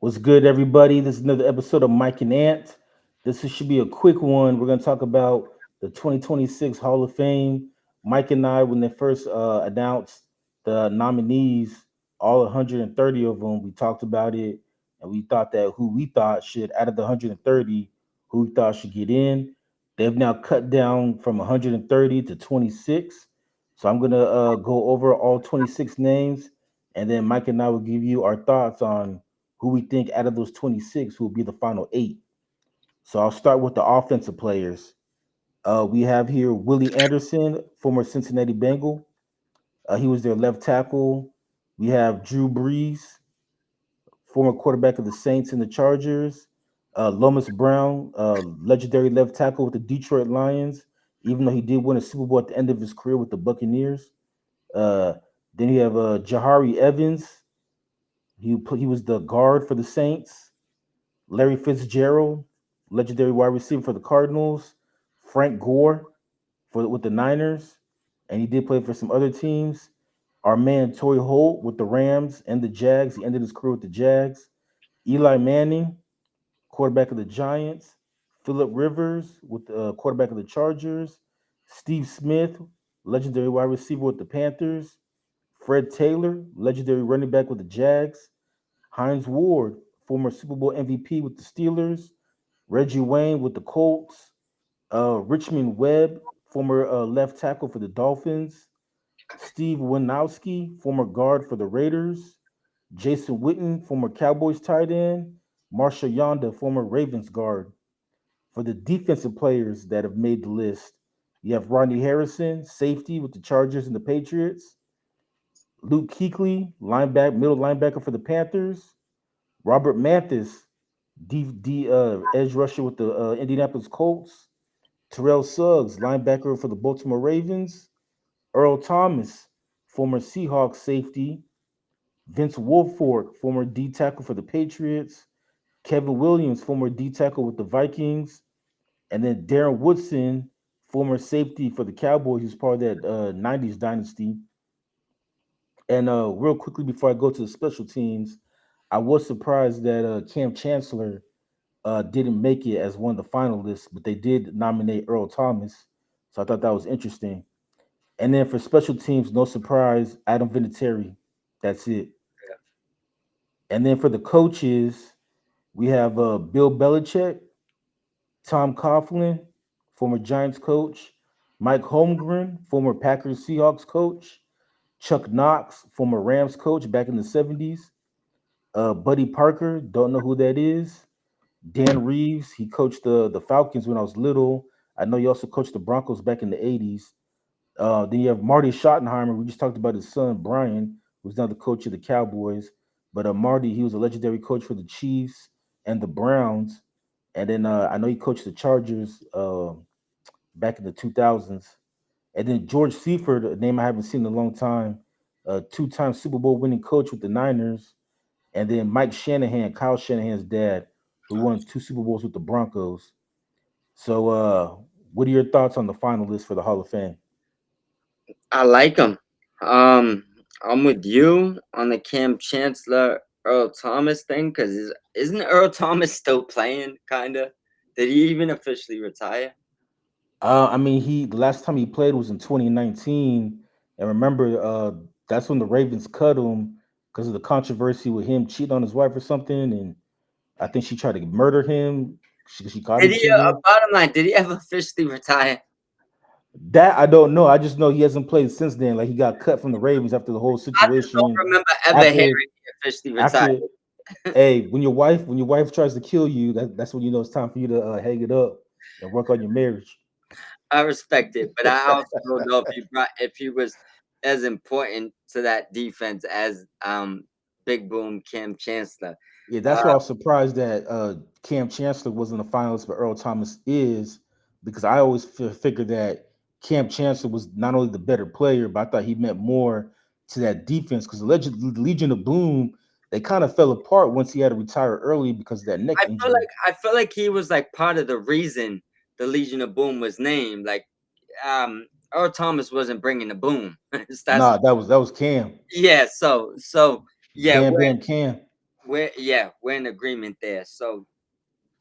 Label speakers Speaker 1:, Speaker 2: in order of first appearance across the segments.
Speaker 1: What's good, everybody? This is another episode of Mike and Ant. Should be a quick one. We're going to talk about the 2026 Hall of Fame. Mike and I, when they first announced the nominees, all 130 of them, we talked about it, and we thought that who we thought should, out of the 130, who we thought should get in. They've now cut down from 130 to 26. So I'm going to go over all 26 names, and then Mike and I will give you our thoughts on who we think out of those 26 who will be the final eight. So I'll start with the offensive players. We have here Willie Anderson, former Cincinnati Bengal. He was their left tackle. We have Drew Brees, former quarterback of the Saints and the Chargers. Lomas Brown, legendary left tackle with the Detroit Lions, even though he did win a Super Bowl at the end of his career with the Buccaneers. Uh, then you have Jahari Evans. He was the guard for the Saints. Larry Fitzgerald, legendary wide receiver for the Cardinals. Frank Gore with the Niners, and he did play for some other teams. Our man Torrey Holt with the Rams and the Jags. He ended his career with the Jags. Eli Manning, quarterback of the Giants. Philip Rivers with the quarterback of the Chargers. Steve Smith, legendary wide receiver with the Panthers. Fred Taylor, legendary running back with the Jags. Hines Ward, former Super Bowl MVP with the Steelers. Reggie Wayne with the Colts. Richmond Webb, former left tackle for the Dolphins. Steve Winowski, former guard for the Raiders. Jason Witten, former Cowboys tight end. Marshall Yonda, former Ravens guard. For the defensive players that have made the list, you have Rodney Harrison, safety with the Chargers and the Patriots. Luke Kuechly, middle linebacker for the Panthers. Robert Mathis, edge rusher with the Indianapolis Colts. Terrell Suggs, linebacker for the Baltimore Ravens. Earl Thomas, former Seahawks safety. Vince Wilfork, former D tackle for the Patriots. Kevin Williams, former D tackle with the Vikings. And then Darren Woodson, former safety for the Cowboys, who's part of that 90s dynasty. And real quickly before I go to the special teams, I was surprised that Cam Chancellor didn't make it as one of the finalists, but they did nominate Earl Thomas. So I thought that was interesting. And then for special teams, no surprise, Adam Vinatieri. That's it. And then for the coaches, we have Bill Belichick, Tom Coughlin, former Giants coach, Mike Holmgren, former Packers Seahawks coach, Chuck Knox, former Rams coach back in the 70s, Buddy Parker, don't know who that is, Dan Reeves, he coached the Falcons when I was little. I know he also coached the Broncos back in the 80s. Then you have Marty Schottenheimer. We just talked about his son, Brian, who's now the coach of the Cowboys. But Marty, he was a legendary coach for the Chiefs and the Browns. And then I know he coached the Chargers back in the 2000s. And then George Seifert, a name I haven't seen in a long time, two-time Super Bowl winning coach with the Niners. And then Mike Shanahan, Kyle Shanahan's dad, who won two Super Bowls with the Broncos. So, what are your thoughts on the finalists for the Hall of Fame?
Speaker 2: I like him. Um, I'm with you on the Cam Chancellor Earl Thomas thing because isn't Earl Thomas still playing? Kinda. Did he even officially retire?
Speaker 1: I mean, the last time he played was in 2019, and remember, that's when the Ravens cut him because of the controversy with him cheating on his wife or something, and I think she tried to murder him. She caught
Speaker 2: Did
Speaker 1: him
Speaker 2: he?
Speaker 1: cheating.
Speaker 2: Bottom line, did he ever officially retire?
Speaker 1: That I don't know. I just know he hasn't played since then. Like he got cut from the Ravens after the whole
Speaker 2: I just don't
Speaker 1: situation.
Speaker 2: remember ever hearing
Speaker 1: After
Speaker 2: he officially retired.
Speaker 1: after, hey, when your wife tries to kill you, that's when you know it's time for you to hang it up and work on your marriage.
Speaker 2: I respect it, but I also don't know if he was as important to that defense as Big Boom Cam Chancellor.
Speaker 1: Yeah,
Speaker 2: Uh,
Speaker 1: that's why I was surprised that Cam Chancellor wasn't a finalist, but Earl Thomas is, because I always figured that Cam Chancellor was not only the better player, but I thought he meant more to that defense because the Legion of Boom, they kind of fell apart once he had to retire early because of that neck injury.
Speaker 2: I feel like he was like part of the reason the Legion of Boom was named. Like, Earl Thomas wasn't bringing the boom. That's
Speaker 1: Nah, that was Cam.
Speaker 2: yeah. So yeah.
Speaker 1: Bam Bam Cam.
Speaker 2: we're in agreement there. So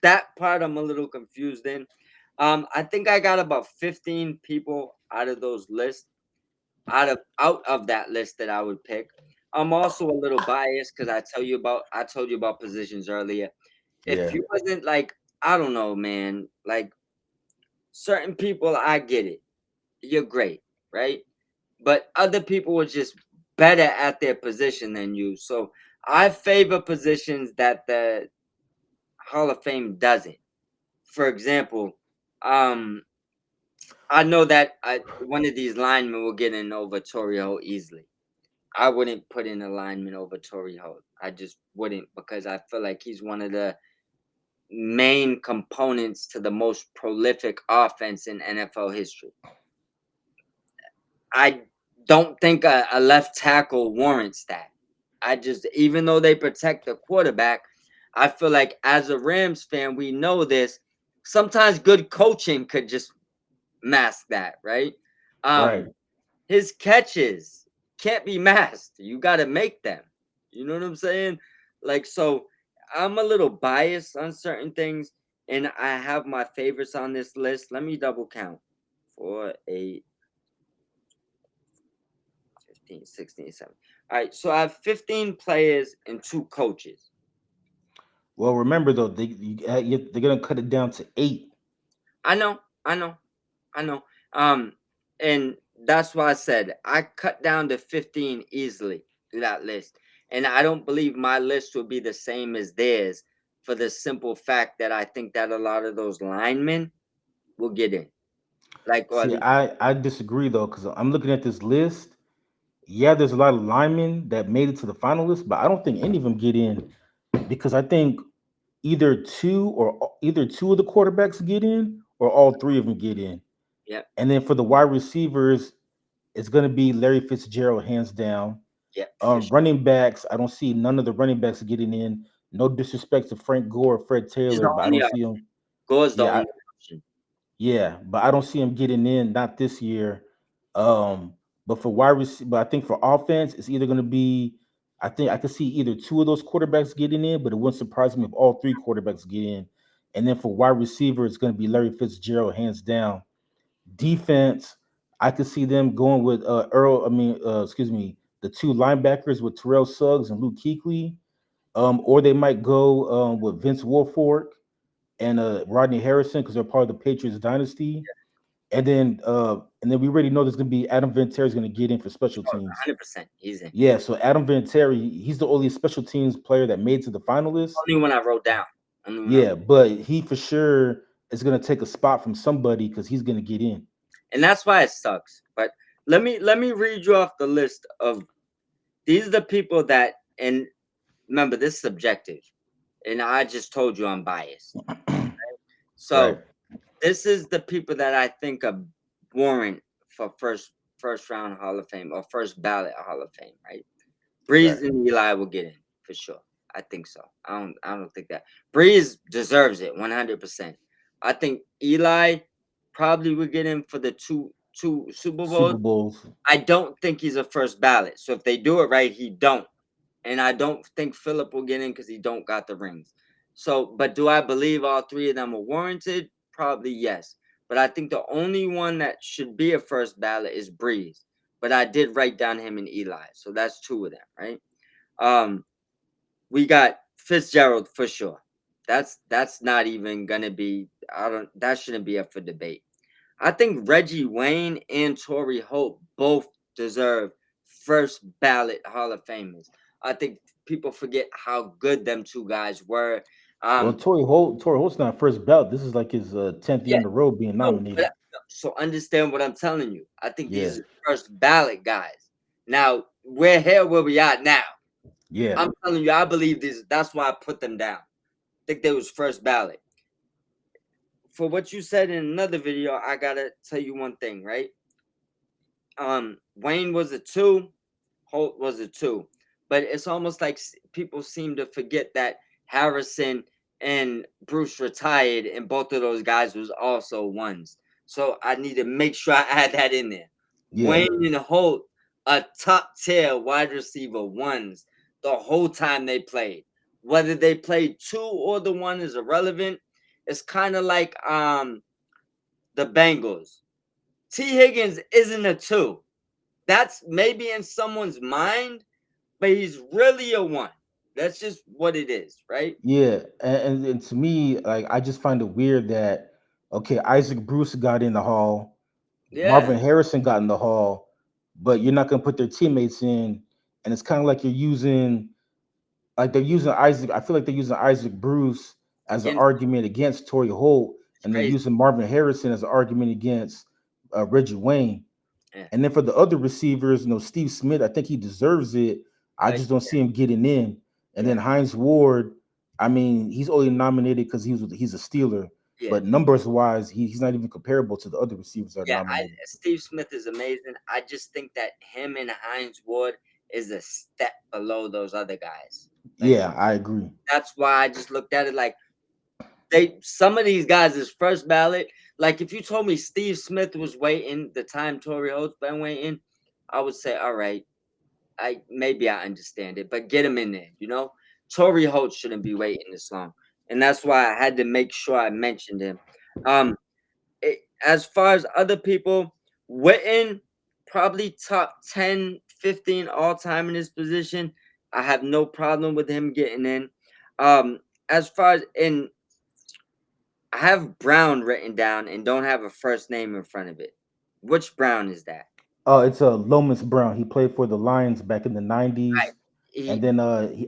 Speaker 2: that part I'm a little confused in. I think I got about 15 people out of those lists, out of that list that I would pick. I'm also a little biased because I told you about positions earlier. If
Speaker 1: Yeah,
Speaker 2: you wasn't like, I don't know, man, like certain people, I get it. You're great, right? But other people were just better at their position than you. So I favor positions that the Hall of Fame doesn't. For example, um, I know that one of these linemen will get in over Torrio easily. I wouldn't put in a lineman over Torrio. I just wouldn't because I feel like he's one of the main components to the most prolific offense in NFL history. I don't think a left tackle warrants that. I just, even though they protect the quarterback, I feel like as a Rams fan, we know this. Sometimes good coaching could just mask that, right?
Speaker 1: right.
Speaker 2: Um, his catches can't be masked. You got to make them. You know what I'm saying? Like, so I'm a little biased on certain things, and I have my favorites on this list. Let me double count. 4, 8, 15, 16, 17. All right, so I have 15 players and 2 coaches.
Speaker 1: Well, remember though, they're gonna cut it down to 8.
Speaker 2: I know, I know, I know. And that's why I said I cut down to 15 easily through that list. And I don't believe my list will be the same as theirs for the simple fact that I think that a lot of those linemen will get in. Like, or at
Speaker 1: See,
Speaker 2: least,
Speaker 1: I disagree though, because I'm looking at this list. Yeah, there's a lot of linemen that made it to the finalists, but I don't think any of them get in because I think either two of the quarterbacks get in or all three of them get in.
Speaker 2: yeah,
Speaker 1: And then for the wide receivers, it's going to be Larry Fitzgerald hands down.
Speaker 2: yeah, for sure.
Speaker 1: Running backs, I don't see none of the running backs getting in. No disrespect to Frank Gore or Fred
Speaker 2: He's
Speaker 1: Taylor,
Speaker 2: the
Speaker 1: but I
Speaker 2: only
Speaker 1: don't see
Speaker 2: option.
Speaker 1: them.
Speaker 2: Gore's the
Speaker 1: Yeah,
Speaker 2: only option.
Speaker 1: but I don't see him getting in. Not this year. Um, but for but I think for offense, it's either going to be. I think I could see either two of those quarterbacks getting in, but it wouldn't surprise me if all three quarterbacks get in. And then for wide receiver, it's going to be Larry Fitzgerald, hands down. Defense, I could see them going with Earl. Excuse me, the two linebackers with Terrell Suggs and Luke Kuechly. Or they might go with Vince Wilfork and Rodney Harrison because they're part of the Patriots dynasty. And then we already know there's gonna be Adam Vinatieri is gonna get in for special
Speaker 2: Oh,
Speaker 1: teams.
Speaker 2: 100%. He's in.
Speaker 1: Yeah, so Adam Vinatieri, he's the only special teams player that made to the finalists.
Speaker 2: Only one I wrote down. Only one I
Speaker 1: Yeah,
Speaker 2: wrote.
Speaker 1: but he for sure is gonna take a spot from somebody because he's gonna get in.
Speaker 2: And that's why it sucks. But let me read you off the list of these are the people that, and remember this is subjective, and I just told you I'm biased.
Speaker 1: Right.
Speaker 2: So this is the people that I think are warrant for first round Hall of Fame or first ballot Hall of Fame, right?
Speaker 1: Right.
Speaker 2: Breeze and Eli will get in for sure. I think so. I don't think that Breeze deserves it 100%. I think Eli probably would get in for the two Super Bowls.
Speaker 1: Super Bowls.
Speaker 2: I don't think he's a first ballot. So if they do it right, he don't. And I don't think Philip will get in because he don't got the rings. So, but do I believe all three of them are warranted? Probably yes. But I think the only one that should be a first ballot is Breeze. But I did write down him and Eli. So that's 2 of them, right? Um, we got Fitzgerald for sure. That's not even gonna be, I don't, that shouldn't be up for debate. I think Reggie Wayne and Torrey Holt both deserve first ballot Hall of Famers. I think people forget how good them 2 guys were.
Speaker 1: Well,
Speaker 2: Um,
Speaker 1: Torrey Holt's not first ballot. This is like his 10th year
Speaker 2: yeah,
Speaker 1: in a row being
Speaker 2: no,
Speaker 1: nominated.
Speaker 2: so understand what I'm telling you. I think
Speaker 1: Yeah,
Speaker 2: these are first ballot guys. Now we're here where we are now.
Speaker 1: yeah.
Speaker 2: I'm telling you, I believe these. That's why I put them down. I think they was first ballot. For what you said in another video, I gotta tell you one thing, right? Wayne was a 2, Holt was a 2, but it's almost like people seem to forget that Harrison and Bruce retired, and both of those guys was also 1s. So I need to make sure I add that in there.
Speaker 1: Yeah.
Speaker 2: Wayne and Holt, a top tier wide receiver 1s the whole time they played. Whether they play two or the one is irrelevant. It's kind of like the Bengals. T. Higgins isn't a two. That's maybe in someone's mind, but he's really a one. That's just what it is, right?
Speaker 1: Yeah, and to me, like I just find it weird that okay, Isaac Bruce got in the hall,
Speaker 2: Yeah,
Speaker 1: Marvin Harrison got in the hall, but you're not gonna put their teammates in, and it's kind of like you're using like they're using Isaac. I feel like they're using Isaac Bruce as an
Speaker 2: against
Speaker 1: argument against Torrey Holt,
Speaker 2: it's
Speaker 1: and they're
Speaker 2: crazy.
Speaker 1: using Marvin Harrison as an argument against Reggie Wayne.
Speaker 2: Yeah,
Speaker 1: And then for the other receivers, Steve Smith, I think he deserves it. I
Speaker 2: but
Speaker 1: just don't see him getting in. And then
Speaker 2: yeah,
Speaker 1: Hines Ward, I mean, he's only nominated because he's a Steeler,
Speaker 2: yeah,
Speaker 1: but numbers wise, he's not even comparable to the other receivers that are
Speaker 2: yeah.
Speaker 1: nominated.
Speaker 2: Steve Smith is amazing. I just think that him and Hines Ward is a step below those other guys. Like
Speaker 1: Yeah, I agree.
Speaker 2: that's why I just looked at it like they some of these guys is first ballot. Like if you told me Steve Smith was waiting the time Torrey Holt's been waiting, I would say, all right, I understand it, but get him in there, you know? Torrey Holt shouldn't be waiting this long. And that's why I had to make sure I mentioned him. Um as far as other people, Witten, probably top 10, 15 all time in his position. I have no problem with him getting in. As far as in I have Brown written down and don't have a first name in front of it. Which Brown is that?
Speaker 1: It's Lomas Brown. He played for the Lions back in the '90s, and
Speaker 2: He
Speaker 1: then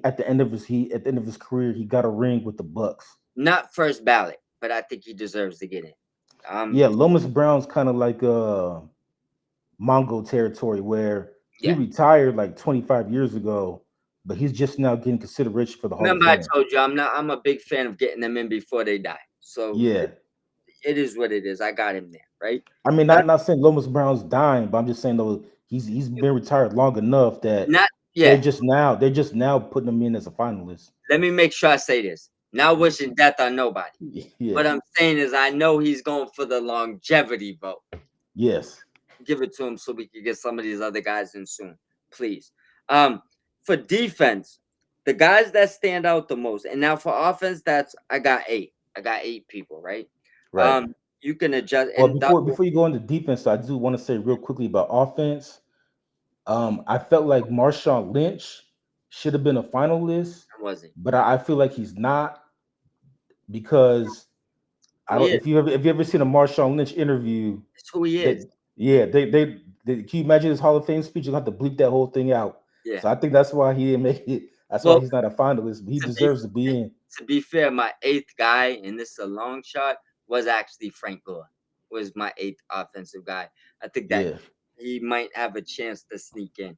Speaker 1: at the end of his career, he got a ring with the Bucks.
Speaker 2: not first ballot, but I think he deserves to get in.
Speaker 1: Yeah, Lomas Brown's kind of like Mongo territory where he
Speaker 2: Yeah.
Speaker 1: retired like 25 years ago, but he's just now getting consideration for the Hall of
Speaker 2: Remember, I
Speaker 1: Fame.
Speaker 2: told you I'm a big fan of getting them in before they die. So
Speaker 1: Yeah.
Speaker 2: it is what it is. I got him there, right?
Speaker 1: I mean,
Speaker 2: Uh,
Speaker 1: not saying Lomas Brown's dying, but I'm just saying though he's been retired long enough that
Speaker 2: not yeah.
Speaker 1: they're just now putting him in as a finalist.
Speaker 2: Let me make sure I say this. Not
Speaker 1: Yeah.
Speaker 2: wishing death on nobody.
Speaker 1: Yeah.
Speaker 2: What I'm saying is I know he's going for the longevity vote.
Speaker 1: Yes.
Speaker 2: Give it to him so we can get some of these other guys in soon, please. Um, for defense, the guys that stand out the most, and now for offense, that's I got eight. I got eight people, right?
Speaker 1: Right.
Speaker 2: You can adjust,
Speaker 1: Well,
Speaker 2: and that
Speaker 1: before you go into defense, I do want to say real quickly about offense. I felt like Marshawn Lynch should have been a finalist,
Speaker 2: wasn't.
Speaker 1: but I feel like he's not because I
Speaker 2: Who he
Speaker 1: don't.
Speaker 2: is?
Speaker 1: If you ever seen a Marshawn Lynch interview,
Speaker 2: It's who he is.
Speaker 1: that yeah, can you imagine his Hall of Fame speech? You have to bleep that whole thing out.
Speaker 2: Yeah.
Speaker 1: So I think that's why he didn't make it. That's why
Speaker 2: Well,
Speaker 1: he's not a finalist. But he
Speaker 2: to be
Speaker 1: deserves to be in.
Speaker 2: to be fair, my eighth guy, and this is a long shot, was actually Frank Gore. Was my eighth offensive guy. I think that
Speaker 1: Yeah,
Speaker 2: he might have a chance to sneak in.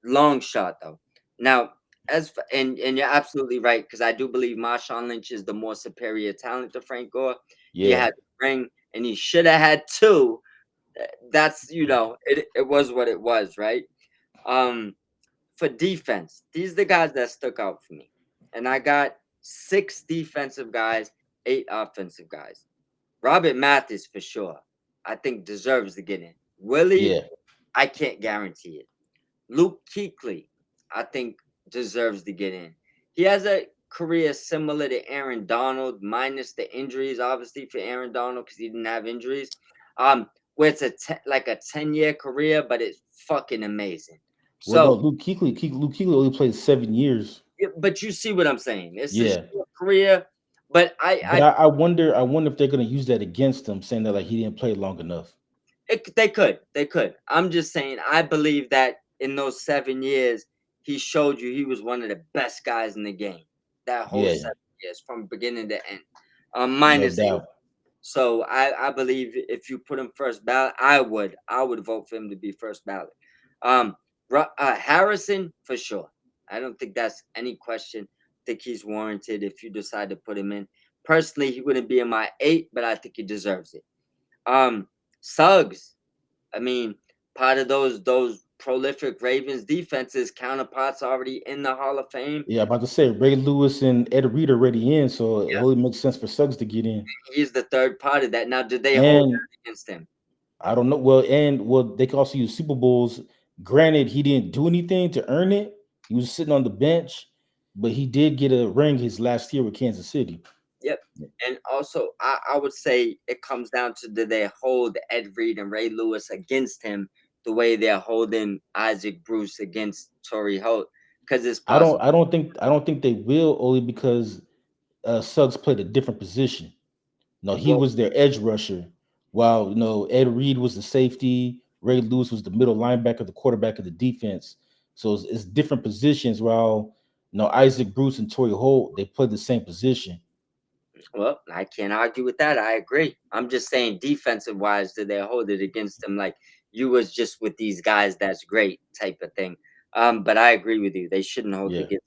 Speaker 2: Long shot though. Now, and you're absolutely right because I do believe Marshawn Lynch is the more superior talent to Frank Gore. He
Speaker 1: yeah,
Speaker 2: had the ring, and he should have had two. That's it was what it was, right? Um, for defense, these are the guys that stuck out for me. And I got six defensive guys, eight offensive guys. Robert Mathis for sure. I think deserves to get in. Willie,
Speaker 1: yeah.
Speaker 2: I can't guarantee it. Luke Kuechly, I think deserves to get in. He has a career similar to Aaron Donald, minus the injuries, obviously for Aaron Donald because he didn't have injuries. Where it's like a 10-year career, but it's fucking amazing.
Speaker 1: Well, no,
Speaker 2: So
Speaker 1: Luke Kuechly only played 7 years.
Speaker 2: yeah, but you see what I'm saying. It's a
Speaker 1: Yeah,
Speaker 2: short career, but
Speaker 1: but I wonder if they're gonna use that against him, saying that like he didn't play long enough.
Speaker 2: they could. I'm just saying, I believe that in those 7 years, he showed you he was one of the best guys in the game. That whole
Speaker 1: Yeah,
Speaker 2: 7 years from beginning to end.
Speaker 1: no
Speaker 2: Minus eight.
Speaker 1: doubt.
Speaker 2: So I believe if you put him first ballot, I would vote for him to be first ballot. Um, Harrison for sure. I don't think that's any question. I think he's warranted if you decide to put him in. Personally, he wouldn't be in my eight, but I think he deserves it. Um, Suggs. I mean, part of those prolific Ravens defenses counterparts already in the Hall of Fame.
Speaker 1: Yeah, I'm about to say Ray Lewis and Ed Reed already in, so it
Speaker 2: Yeah,
Speaker 1: only makes sense for Suggs to get in.
Speaker 2: he's the third part of that. Now, did they hold
Speaker 1: And
Speaker 2: that against him?
Speaker 1: I don't know. Well, they can also use Super Bowls. Granted, he didn't do anything to earn it. He was sitting on the bench. but he did get a ring his last year with Kansas City.
Speaker 2: Yep. And also, I would say it comes down to, do they hold Ed Reed and Ray Lewis against him the way they're holding Isaac Bruce against Torrey Holt? Because it's possible.
Speaker 1: I don't think they will, only because Suggs played a different position. No, he
Speaker 2: Well,
Speaker 1: was their edge rusher, while Ed Reed was the safety. Ray Lewis was the middle linebacker, the quarterback of the defense. So it's different positions. While Isaac Bruce and Torrey Holt, they played the same position.
Speaker 2: Well, I can't argue with that. I agree. I'm just saying, defensive wise, did they hold it against them like you was just with these guys? That's great type of thing. But I agree with you. They shouldn't hold it
Speaker 1: Yeah,
Speaker 2: against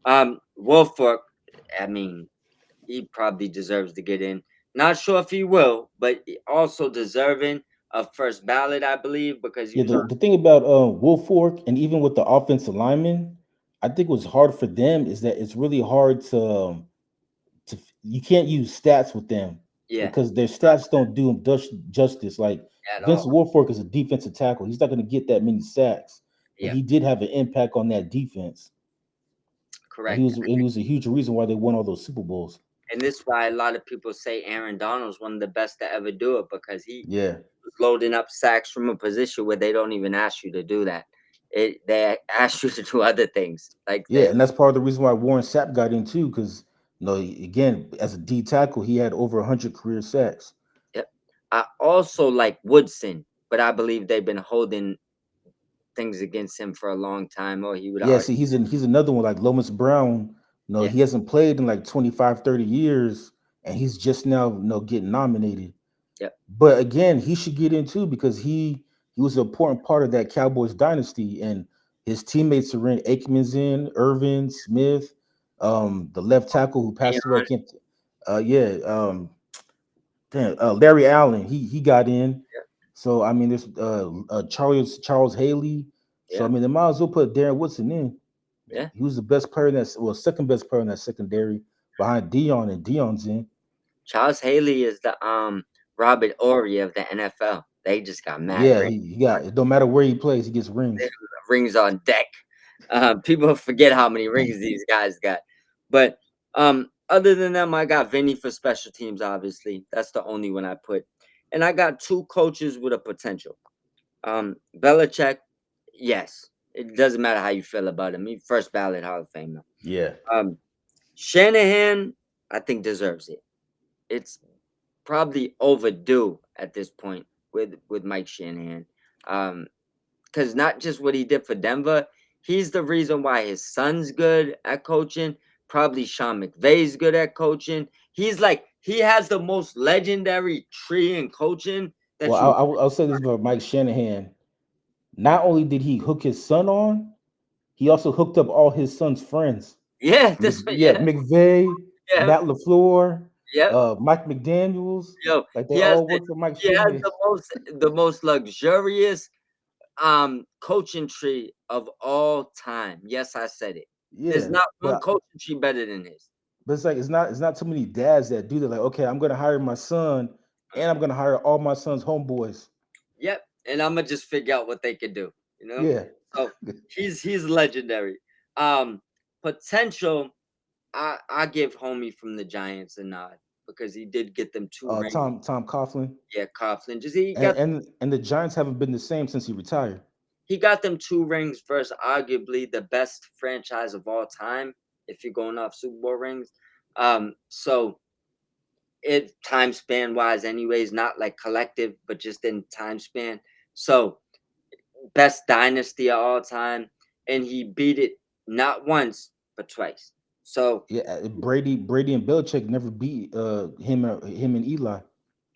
Speaker 2: them. Wolfork, I mean, he probably deserves to get in. Not sure if he will, but also deserving of first ballot, I believe, because he
Speaker 1: yeah.
Speaker 2: was on.
Speaker 1: The thing about Wolfork, and even with the offensive linemen, I think what's hard for them is that it's really hard to you can't use stats with them
Speaker 2: Yeah,
Speaker 1: because their stats don't do them justice. Like
Speaker 2: at
Speaker 1: Vince
Speaker 2: all.
Speaker 1: Wilfork is a defensive tackle. He's not going to get that many sacks, but
Speaker 2: Yeah,
Speaker 1: he did have an impact on that defense, and
Speaker 2: correct.
Speaker 1: he was a huge reason why they won all those Super Bowls.
Speaker 2: And this is why a lot of people say Aaron Donald's one of the best to ever do it, because he
Speaker 1: Yeah,
Speaker 2: was loading up sacks from a position where they don't even ask you to do that. They ask you to do other things. Like
Speaker 1: yeah,
Speaker 2: they
Speaker 1: and that's part of the reason why Warren Sapp got in too, because again, as a D tackle, he had over 100 career sacks.
Speaker 2: Yep. I also like Woodson, but I believe they've been holding things against him for a long time, or he would
Speaker 1: Yeah,
Speaker 2: already.
Speaker 1: see, he's another one like Lomas Brown.
Speaker 2: Yeah.
Speaker 1: He hasn't played in like 25, 30 years, and he's just now, getting nominated.
Speaker 2: Yep.
Speaker 1: But again, he should get in too because he was an important part of that Cowboys dynasty, and his teammates are in. Aikman's in, Irvin Smith, the left tackle who passed away. I
Speaker 2: Dion.
Speaker 1: can't. Yeah, Larry Allen. He got in.
Speaker 2: Yep.
Speaker 1: So I mean, there's Charles Haley. So I
Speaker 2: Yep.
Speaker 1: mean, they might as well put Darren Woodson in.
Speaker 2: Yeah.
Speaker 1: He was the best player in that. Well, second best player in that secondary behind Dion, and Dion's in.
Speaker 2: Charles Haley is the Robert Ory of the NFL. They just got mad
Speaker 1: Yeah,
Speaker 2: rings.
Speaker 1: he got. It don't matter where he plays, he gets rings.
Speaker 2: Rings on deck. People forget how many rings these guys got. But other than them, I got Vinny for special teams. Obviously, that's the only one I put, and I got two coaches with a potential. Belichick, yes, it doesn't matter how you feel about him. He first ballot Hall of Famer.
Speaker 1: Yeah,
Speaker 2: Um, Shanahan, I think deserves it. It's probably overdue at this point with Mike Shanahan. Because not just what he did for Denver, he's the reason why his son's good at coaching. Probably Sean McVay's good at coaching. He's like, he has the most legendary tree in coaching
Speaker 1: well,
Speaker 2: that you.
Speaker 1: I'll say this about Mike Shanahan. Not only did he hook his son on, he also hooked up all his son's friends.
Speaker 2: Yeah, this one,
Speaker 1: Yeah,
Speaker 2: yeah,
Speaker 1: McVay,
Speaker 2: yeah,
Speaker 1: Matt LaFleur,
Speaker 2: yep.
Speaker 1: Mike McDaniels.
Speaker 2: Yo,
Speaker 1: Like they
Speaker 2: he has
Speaker 1: all
Speaker 2: the
Speaker 1: work for Mike
Speaker 2: he has
Speaker 1: Shanahan.
Speaker 2: the most luxurious coaching tree of all time. Yes, I said it. There's
Speaker 1: Yeah,
Speaker 2: not one
Speaker 1: but
Speaker 2: coaching tree better than his.
Speaker 1: it's like it's not too many dads that do that. Like, okay, I'm gonna hire my son, and I'm gonna hire all my son's homeboys.
Speaker 2: Yep, and Imma just figure out what they could do, you know?
Speaker 1: Yeah,
Speaker 2: So, he's legendary. Um, Potential, I give homie from the Giants a nod because he did get them 2 rings.
Speaker 1: Tom Coughlin,
Speaker 2: Yeah, Coughlin, just he
Speaker 1: and
Speaker 2: got
Speaker 1: and the Giants haven't been the same since he retired.
Speaker 2: he got them 2 rings versus arguably the best franchise of all time, if you're going off Super Bowl rings. So it time span wise anyways, not like collective, but just in time span. So best dynasty of all time, and he beat it not once but twice. So
Speaker 1: Yeah, Brady and Belichick never beat him and Eli.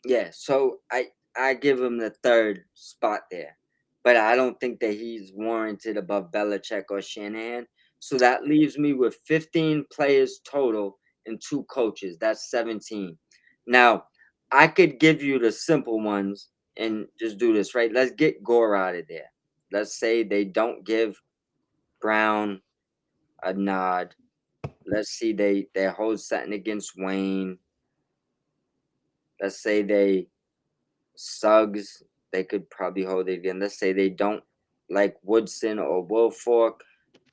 Speaker 2: yeah, so I give him the third spot there, but I don't think that he's warranted above Belichick or Shanahan. So that leaves me with 15 players total and 2 coaches. That's 17. Now I could give you the simple ones and just do this right. Let's get Gore out of there. Let's say they don't give Brown a nod. Let's see, they hold something against Wayne. Let's say they Suggs, they could probably hold it again. Let's say they don't like Woodson or Wilfork.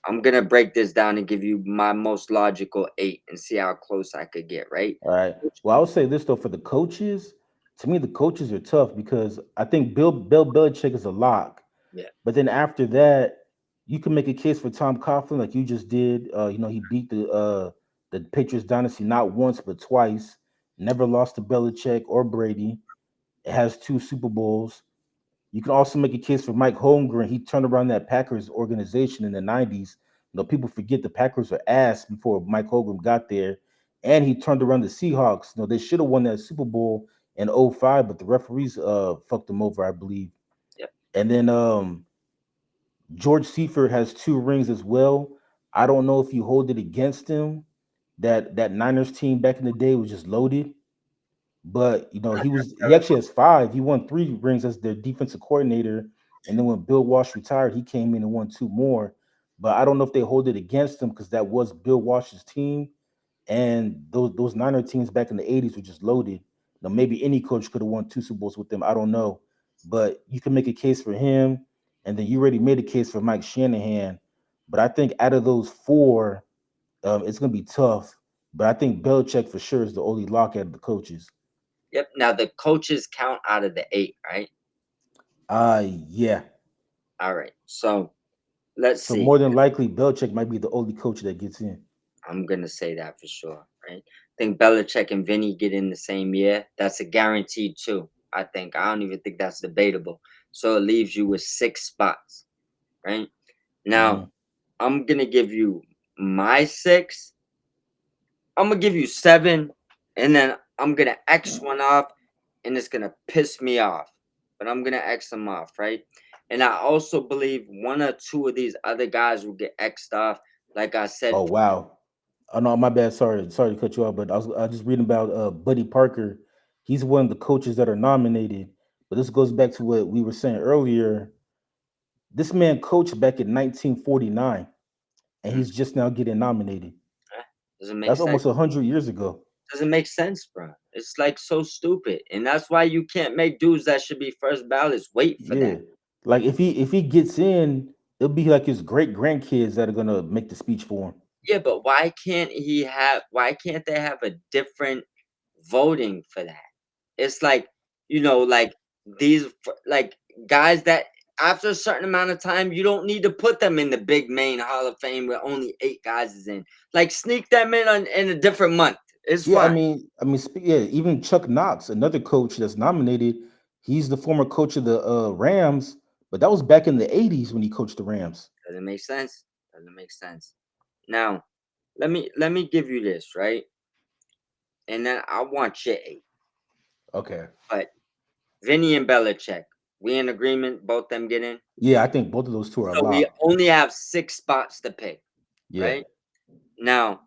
Speaker 2: I'm gonna break this down and give you my most logical 8 and see how close I could get, right?
Speaker 1: All right. Well, I would say this though for the coaches. To me, the coaches are tough because I think Bill Belichick is a lock.
Speaker 2: Yeah.
Speaker 1: But then after that, you can make a case for Tom Coughlin, like you just did. He beat the Patriots dynasty not once but twice. Never lost to Belichick or Brady. It has two Super Bowls. You can also make a case for Mike Holmgren. He turned around that Packers organization in the 90s. People forget the Packers were ass before Mike Holmgren got there. And he turned around the Seahawks. They should have won that Super Bowl in '05, but the referees fucked them over, I believe.
Speaker 2: Yep.
Speaker 1: And then George Seifert has two rings as well. I don't know if you hold it against him. That Niners team back in the day was just loaded. But he actually has five. He won three rings as their defensive coordinator, and then when Bill Walsh retired, he came in and won two more. But I don't know if they hold it against him because that was Bill Walsh's team, and those Niner teams back in the '80s were just loaded. Maybe any coach could have won two Super Bowls with them. I don't know, but you can make a case for him, and then you already made a case for Mike Shanahan. But I think out of those four, it's gonna be tough. But I think Belichick for sure is the only lock out of the coaches.
Speaker 2: Yep. Now the coaches count out of the 8, right?
Speaker 1: Yeah.
Speaker 2: All right. So let's
Speaker 1: So
Speaker 2: see.
Speaker 1: more than likely, Belichick might be the only coach that gets in.
Speaker 2: I'm gonna say that for sure, right? I think Belichick and Vinny get in the same year. That's a guaranteed too. I think. I don't even think that's debatable. So it leaves you with 6 spots, right? Now,
Speaker 1: Hmm.
Speaker 2: I'm gonna give you my 6. I'm gonna give you 7, and then I'm gonna X one off, and it's gonna piss me off. But I'm gonna X them off, right? And I also believe one or two of these other guys will get X'd off. Like I said,
Speaker 1: Oh wow. Oh no, my bad. Sorry to cut you off, but I was just reading about Buddy Parker. He's one of the coaches that are nominated. But this goes back to what we were saying earlier. This man coached back in 1949, and
Speaker 2: mm,
Speaker 1: he's just now getting nominated.
Speaker 2: eh, doesn't make
Speaker 1: That's
Speaker 2: sense.
Speaker 1: almost 100 years ago.
Speaker 2: Doesn't make sense, bro. It's like so stupid, and that's why you can't make dudes that should be first ballots wait for
Speaker 1: Yeah,
Speaker 2: that.
Speaker 1: like if he gets in, it'll be like his great grandkids that are gonna make the speech for him.
Speaker 2: Yeah, but why can't he have? Why can't they have a different voting for that? It's like, like like guys that after a certain amount of time, you don't need to put them in the big main Hall of Fame where only 8 guys is in. Like sneak them in a different month. It's
Speaker 1: Yeah,
Speaker 2: fine.
Speaker 1: yeah, even Chuck Knox, another coach that's nominated, he's the former coach of the Rams, but that was back in the '80s when he coached the Rams.
Speaker 2: Doesn't make sense. Doesn't make sense. Now, let me give you this, right? And then I want your 8.
Speaker 1: Okay.
Speaker 2: But Vinny and Belichick, we in agreement, both them get in.
Speaker 1: Yeah, I think both of those two are
Speaker 2: So we
Speaker 1: locked.
Speaker 2: only have 6 spots to pick,
Speaker 1: Yeah.
Speaker 2: right? Now,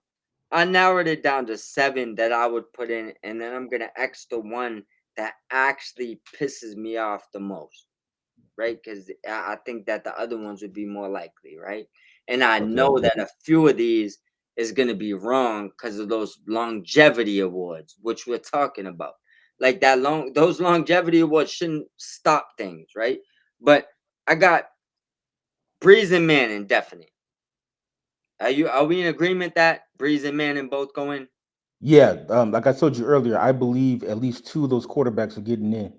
Speaker 2: I narrowed it down to 7 that I would put in, and then I'm gonna X the one that actually pisses me off the most, right? Because I think that the other ones would be more likely, right? And I
Speaker 1: Okay.
Speaker 2: know that a few of these is gonna be wrong because of those longevity awards, which we're talking about. Like those longevity awards shouldn't stop things, right? But I got Breeze and Manning definite. Are we in agreement that Breeze and Manning both going?
Speaker 1: Yeah, like I told you earlier, I believe at least two of those quarterbacks are getting in.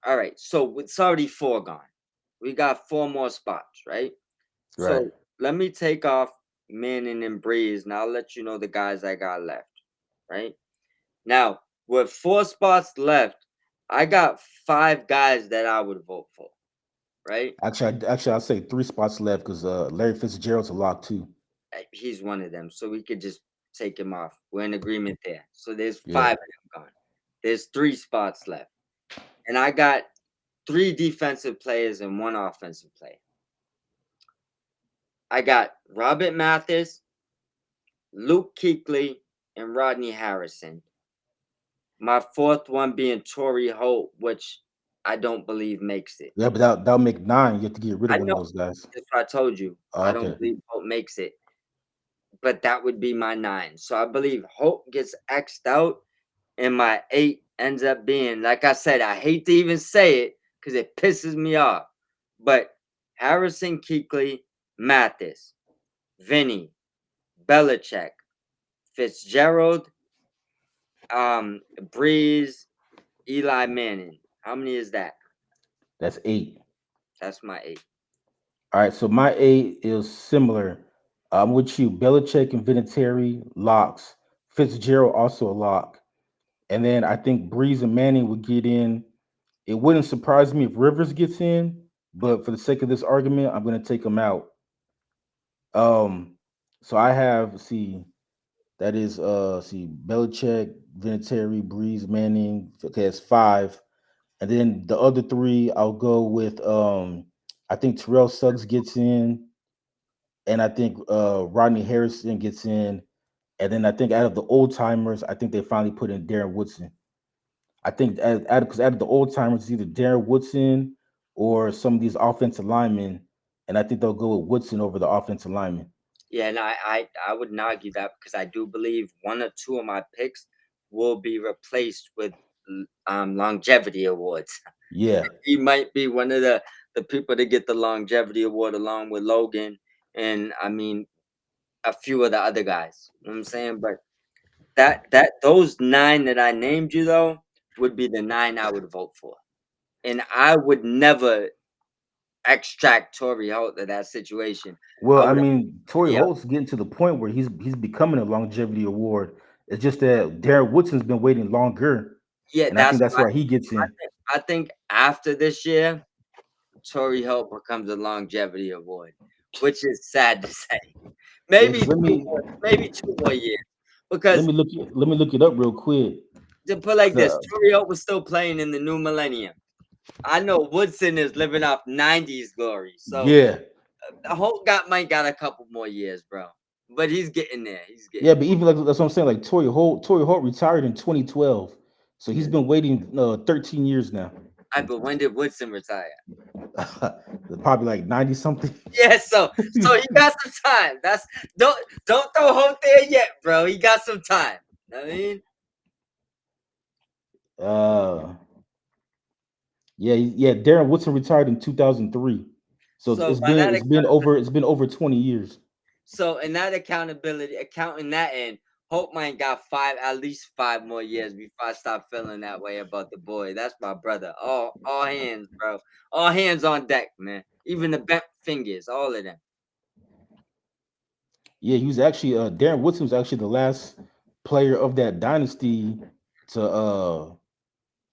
Speaker 2: All right, so it's already 4 gone. We got 4 more spots, right?
Speaker 1: Right.
Speaker 2: So let me take off Manning and Breeze, and I'll let you know the guys I got left, right? Now, with 4 spots left, I got 5 guys that I would vote for, right?
Speaker 1: Actually, I'll say three spots left because Larry Fitzgerald's a lock too.
Speaker 2: He's one of them, so we could just take him off. We're in agreement there. So there's
Speaker 1: Yeah.
Speaker 2: 5 of them gone. There's 3 spots left, and I got 3 defensive players and 1 offensive player. I got Robert Mathis, Luke Kuechly, and Rodney Harrison. My fourth one being Torrey Holt, which I don't believe makes it.
Speaker 1: Yeah, but that'll make nine. You have to get rid
Speaker 2: I
Speaker 1: of one
Speaker 2: know
Speaker 1: of those guys.
Speaker 2: that's what I told you.
Speaker 1: Oh,
Speaker 2: I don't
Speaker 1: okay.
Speaker 2: believe Holt makes it, but that would be my 9. So I believe Holt gets X'd out, and my 8 ends up being, like I said, I hate to even say it because it pisses me off, but Harrison, Kuechly, Mathis. Vinny, Belichick, Fitzgerald, Breeze, Eli Manning. How many is that?
Speaker 1: That's 8.
Speaker 2: That's my 8.
Speaker 1: All right, so my 8 is similar. I'm with you. Belichick and Vinatieri locks. Fitzgerald also a lock. And then I think Breeze and Manning would get in. It wouldn't surprise me if Rivers gets in, but for the sake of this argument, I'm going to take him out. Um, so I have that is Belichick, Vinatieri, Breeze, Manning. Okay, it's 5, and then the other 3 I'll go with. I think Terrell Suggs gets in, and I think Rodney Harrison gets in, and then I think out of the old timers, I think they finally put in Darren Woodson. I think because out of the old timers, it's either Darren Woodson or some of these offensive linemen, and I think they'll go with Woodson over the offensive lineman.
Speaker 2: Yeah, and I wouldn't argue that because I do believe one or two of my picks will be replaced with longevity awards.
Speaker 1: Yeah.
Speaker 2: He might be one of the people to get the longevity award along with Logan and I mean a few of the other guys. You know what I'm saying? But that those 9 that I named you though would be the 9 I would vote for. And I would never extract Torrey Holt of that situation.
Speaker 1: Well,
Speaker 2: I
Speaker 1: I
Speaker 2: would
Speaker 1: mean, Torrey
Speaker 2: Yep.
Speaker 1: Holt's getting to the point where he's becoming a longevity award. It's just that Darren Woodson's been waiting longer,
Speaker 2: Yeah,
Speaker 1: and I
Speaker 2: that's
Speaker 1: think that's
Speaker 2: my
Speaker 1: why he gets in.
Speaker 2: I think after this year, Torrey Holt becomes a longevity award, which is sad to say.
Speaker 1: Yeah,
Speaker 2: Maybe
Speaker 1: because
Speaker 2: maybe 2 more years.
Speaker 1: let
Speaker 2: Because
Speaker 1: me let me look it up real quick.
Speaker 2: to put like
Speaker 1: 'Cause,
Speaker 2: this, Torrey Holt was still playing in the new millennium. I know Woodson is living off 90s glory. So
Speaker 1: yeah,
Speaker 2: Holt might got a couple more years, bro. But he's getting there. He's
Speaker 1: yeah,
Speaker 2: getting
Speaker 1: but
Speaker 2: there.
Speaker 1: even like that's what I'm saying. Like Torrey Holt retired in 2012, so he's
Speaker 2: Yeah.
Speaker 1: been waiting 13 years now.
Speaker 2: But when did Woodson retire?
Speaker 1: Probably like 90 something.
Speaker 2: Yeah, so he got some time. That's don't throw Holt there yet, bro. He got some time. I mean,
Speaker 1: uh, yeah. Darren Woodson retired in 2003, so
Speaker 2: so by that account,
Speaker 1: it's been over 20 years.
Speaker 2: so in that accountability, accounting that in, Hope Mine got at least 5 more years before I stop feeling that way about the boy. That's my brother. All hands, bro. All hands on deck, man. Even the bent fingers, all of them.
Speaker 1: Yeah, he was actually Darren Woodson was actually the last player of that dynasty to uh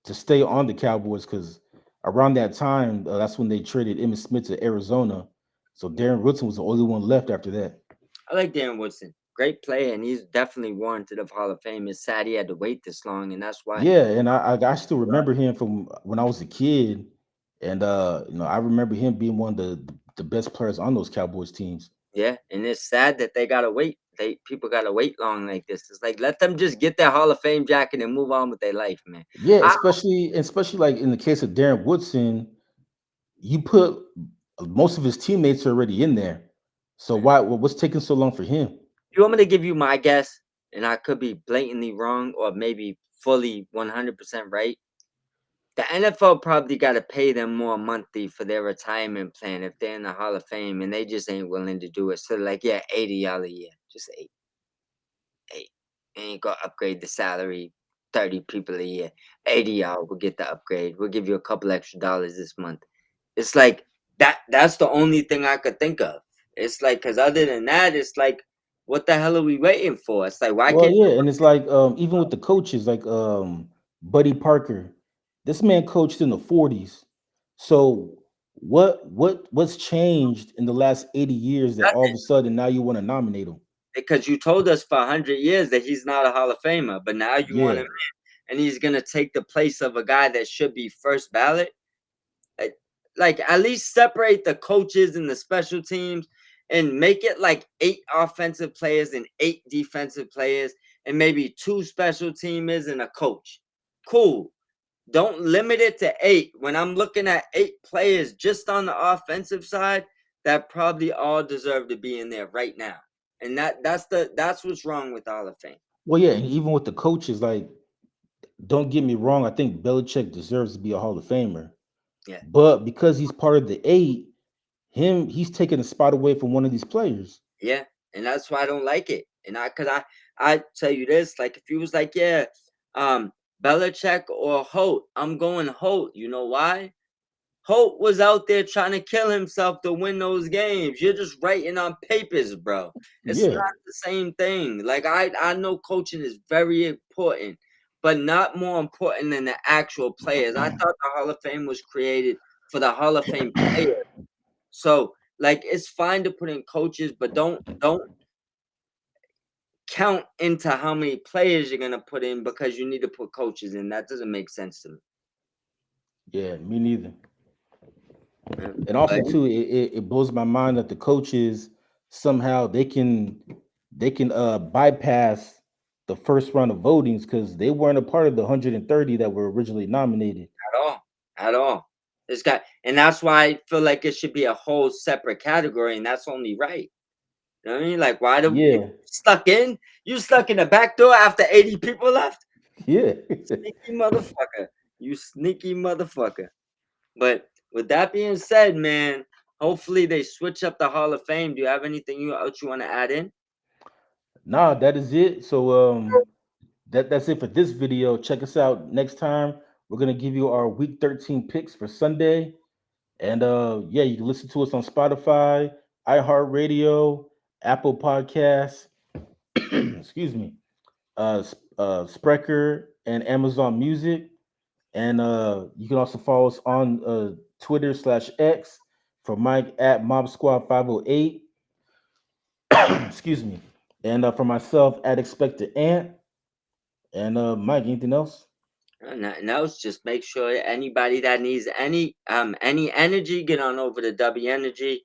Speaker 1: to stay on the Cowboys because around that time that's when they traded Emmitt Smith to Arizona. So
Speaker 2: Yeah.
Speaker 1: Darren Woodson was the only one left after that.
Speaker 2: I like Darren Woodson. Great player, and he's definitely warranted of Hall of Fame. It's sad he had to wait this long, and that's why.
Speaker 1: Yeah, and I still remember him from when I was a kid, and I remember him being one of the best players on those Cowboys teams.
Speaker 2: Yeah, and it's sad that they gotta wait. People gotta wait long like this. It's like let them just get their Hall of Fame jacket and move on with their life, man.
Speaker 1: Yeah,
Speaker 2: I
Speaker 1: especially like in the case of Darren Woodson, you put most of his teammates are already in there. So what's taking so long for him?
Speaker 2: You want me to give you my guess, and I could be blatantly wrong or maybe fully 100% right. The NFL probably got to pay them more monthly for their retirement plan if they're in the Hall of Fame, and they just ain't willing to do it. So like, yeah, $80 a year, just 8. Ain't gonna upgrade the salary. 30 people a year. 80 y'all will get the upgrade. We'll give you a couple extra dollars this month. It's like that's the only thing I could think of. It's like because other than that, it's like, what the hell are we waiting for? It's like why
Speaker 1: Well,
Speaker 2: can't
Speaker 1: yeah, and it's like even with the coaches, like Buddy Parker, this man coached in the 40s. So what's changed in the last 80 years that all of
Speaker 2: nothing?
Speaker 1: a sudden now you want to nominate him?
Speaker 2: Because you told us for 100 years that he's not a Hall of Famer, but now you want him
Speaker 1: Yeah.
Speaker 2: in, and he's gonna take the place of a guy that should be first ballot. Like, at least separate the coaches and the special teams and make it like 8 offensive players and 8 defensive players and maybe 2 special teamers and a coach. Cool. Don't limit it to 8. When I'm looking at 8 players just on the offensive side, that probably all deserve to be in there right now. And that's what's wrong with the Hall of Fame.
Speaker 1: Well, yeah, and even with the coaches, like, don't get me wrong, I think Belichick deserves to be a Hall of Famer.
Speaker 2: Yeah.
Speaker 1: But because he's part of the 8, he's taking a spot away from one of these players.
Speaker 2: Yeah. and that's why I don't like it. And I tell you this, like if you was like, yeah, um, Belichick or Holt, I'm going Holt. You know why? Holt was out there trying to kill himself to win those games. You're just writing on papers, bro. It's
Speaker 1: Yeah,
Speaker 2: not the same thing. Like I know coaching is very important, but not more important than the actual players. I thought the Hall of Fame was created for the Hall of Fame players. So like it's fine to put in coaches, but don't count into how many players you're gonna put in because you need to put coaches in. That doesn't make sense to me.
Speaker 1: yeah, me neither.
Speaker 2: Yeah.
Speaker 1: And
Speaker 2: But
Speaker 1: also too, it blows my mind that the coaches somehow they can bypass the first round of votings because they weren't a part of the 130 that were originally nominated.
Speaker 2: at all, at all. This guy, and that's why I feel like it should be a whole separate category, and that's only right. You know what I mean? Like, why do you
Speaker 1: Yeah,
Speaker 2: stuck in? You stuck in the back door after 80 people left?
Speaker 1: yeah.
Speaker 2: Sneaky motherfucker. You sneaky motherfucker. But with that being said, man, hopefully they switch up the Hall of Fame. Do you have anything else you want to add in?
Speaker 1: Nah, that is it. So that's it for this video. Check us out next time. We're gonna give you our week 13 picks for Sunday. And yeah, you can listen to us on Spotify, iHeartRadio, Apple Podcasts, excuse me, Spreaker, and Amazon Music. And you can also follow us on Twitter/X for Mike at Mob Squad 508. Excuse me. And for myself at Expected Ant. And Mike, anything else?
Speaker 2: Nothing else. Just make sure anybody that needs any energy, get on over to W Energy.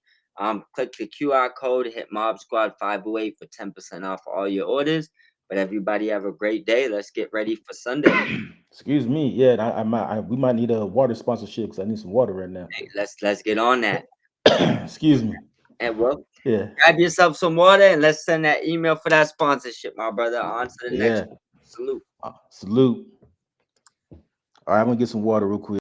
Speaker 2: Click the QR code, hit Mob Squad 508 for 10% off all your orders. But everybody have a great day. Let's get ready for Sunday.
Speaker 1: Excuse me. Yeah, we might need a water sponsorship because I need some water right now.
Speaker 2: Hey, let's get on that.
Speaker 1: Excuse me.
Speaker 2: And well,
Speaker 1: Yeah,
Speaker 2: grab yourself some water and let's send that email for that sponsorship, my brother. On to the next
Speaker 1: yeah.
Speaker 2: one. Salute.
Speaker 1: Salute. All right, I'm gonna get some water real quick.